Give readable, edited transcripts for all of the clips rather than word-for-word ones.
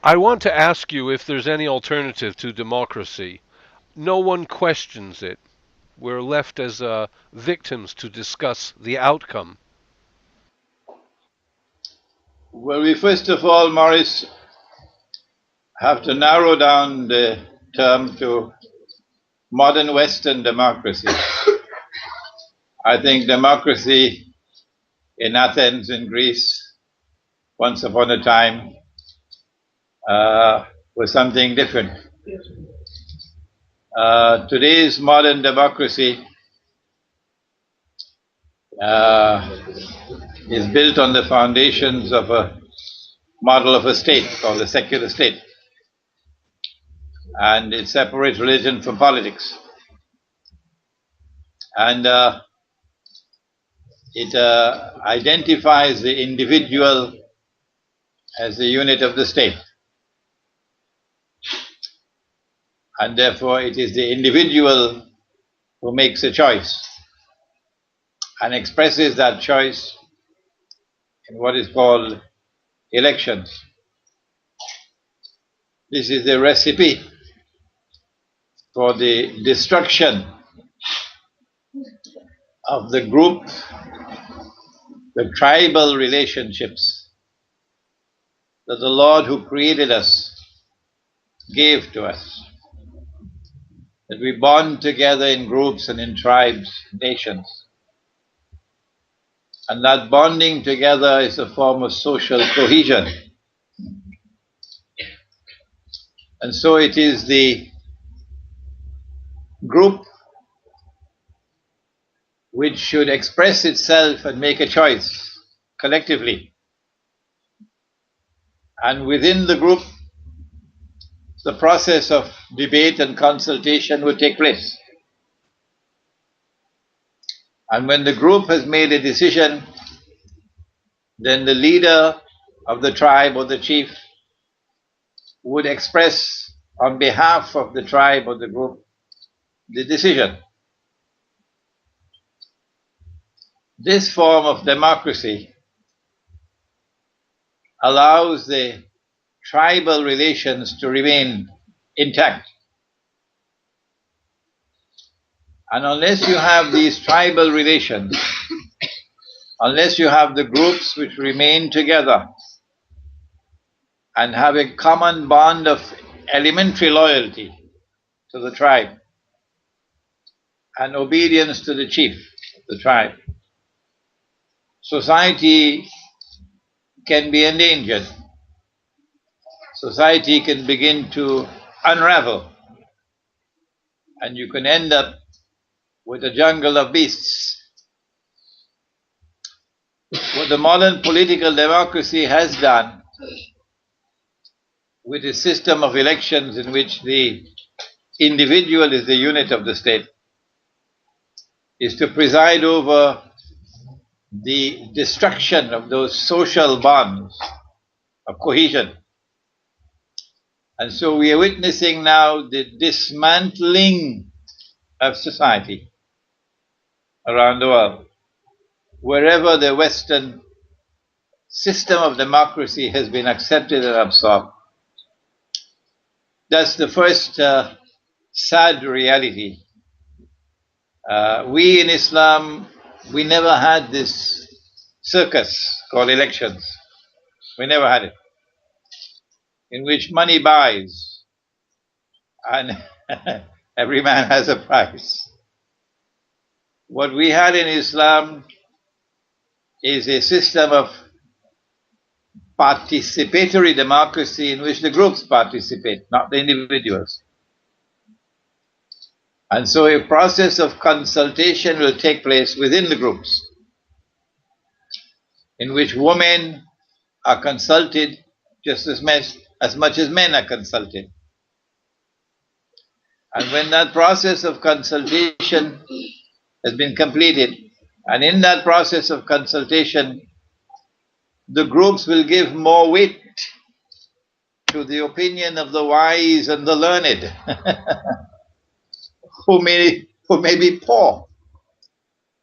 I want to ask you if there's any alternative to democracy. No one questions it. We're left as victims to discuss the outcome. Well, we first of all, Maurice, have to narrow down the term to modern Western democracy. I think democracy in Athens, in Greece, once upon a time, was something different. Today's modern democracy is built on the foundations of a model of a state called the secular state, and it separates religion from politics. And it identifies the individual as the unit of the state. And therefore, it is the individual who makes a choice and expresses that choice in what is called elections. This is the recipe for the destruction of the group, the tribal relationships that the Lord who created us gave to us. That we bond together in groups and in tribes, nations. And that bonding together is a form of social cohesion. And so it is the group which should express itself and make a choice collectively. And within the group, the process of debate and consultation would take place. And when the group has made a decision, then the leader of the tribe or the chief would express on behalf of the tribe or the group the decision. This form of democracy allows the tribal relations to remain intact. And unless you have these tribal relations, unless you have the groups which remain together and have a common bond of elementary loyalty to the tribe and obedience to the chief of the tribe, society can be endangered. Society can begin to unravel, and you can end up with a jungle of beasts. What the modern political democracy has done with a system of elections in which the individual is the unit of the state is to preside over the destruction of those social bonds of cohesion. And so we are witnessing now the dismantling of society around the world. Wherever the Western system of democracy has been accepted and absorbed. That's the first sad reality. We in Islam, we never had this circus called elections. We never had it. In which money buys and every man has a price. What we had in Islam is a system of participatory democracy in which the groups participate, not the individuals. And so a process of consultation will take place within the groups, in which women are consulted just as much as men are consulted. And when that process of consultation has been completed, and in that process of consultation, the groups will give more weight to the opinion of the wise and the learned, who may be poor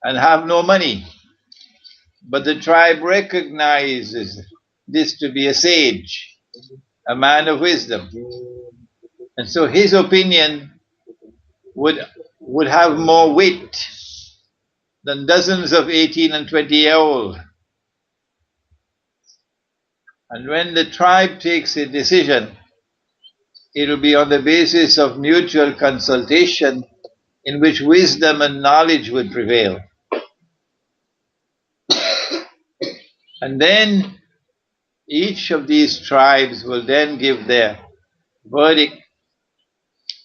and have no money. But the tribe recognizes this to be a sage a man of wisdom. And so his opinion would have more weight than dozens of 18 and 20-year-old. And when the tribe takes a decision, it will be on the basis of mutual consultation in which wisdom and knowledge would prevail. And then each of these tribes will then give their verdict,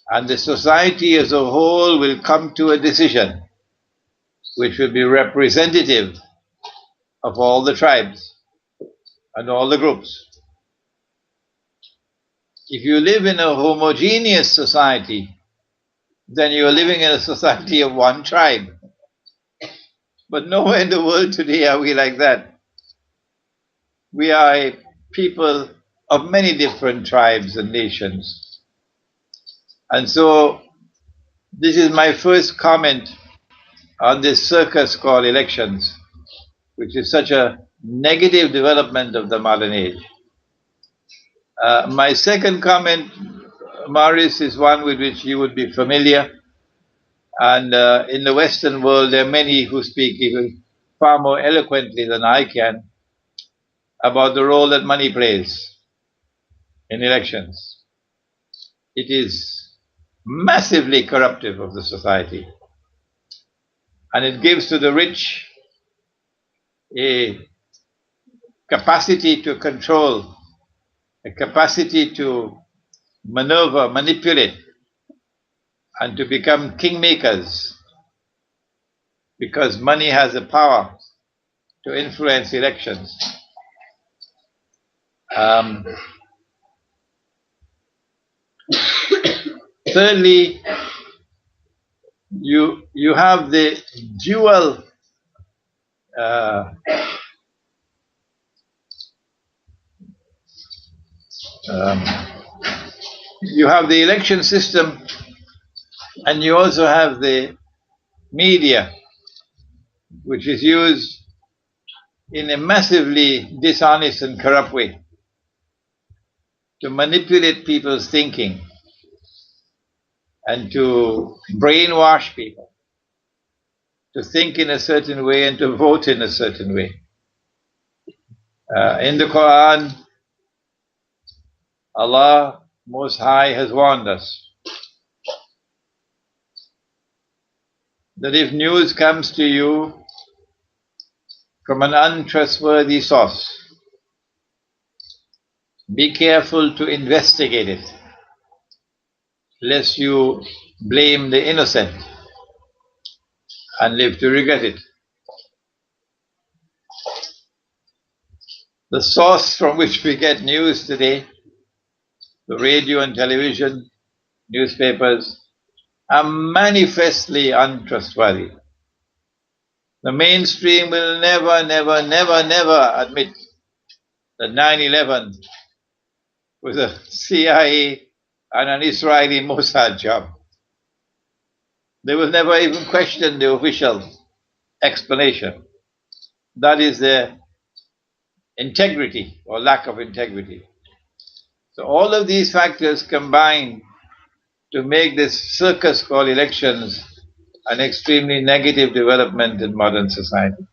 and the society as a whole will come to a decision which will be representative of all the tribes and all the groups. If you live in a homogeneous society, then you are living in a society of one tribe. But nowhere in the world today are we like that. We are a people of many different tribes and nations. And so this is my first comment on this circus called elections, which is such a negative development of the modern age. My second comment, Maurice, is one with which you would be familiar. And in the Western world, there are many who speak even far more eloquently than I can about the role that money plays in elections. It is massively corruptive of the society. And it gives to the rich a capacity to control, a capacity to maneuver, manipulate, and to become kingmakers, because money has the power to influence elections. Thirdly, you have the dual you have the election system, and you also have the media, which is used in a massively dishonest and corrupt way to manipulate people's thinking and to brainwash people to think in a certain way and to vote in a certain way. In the Quran, Allah Most High has warned us that if news comes to you from an untrustworthy source, be careful to investigate it, lest you blame the innocent and live to regret it. The source from which we get news today, the radio and television, newspapers, are manifestly untrustworthy. The mainstream will never admit that 9/11 was a CIA and an Israeli Mossad job. They will never even question the official explanation. That is their integrity or lack of integrity. So all of these factors combine to make this circus called elections an extremely negative development in modern society.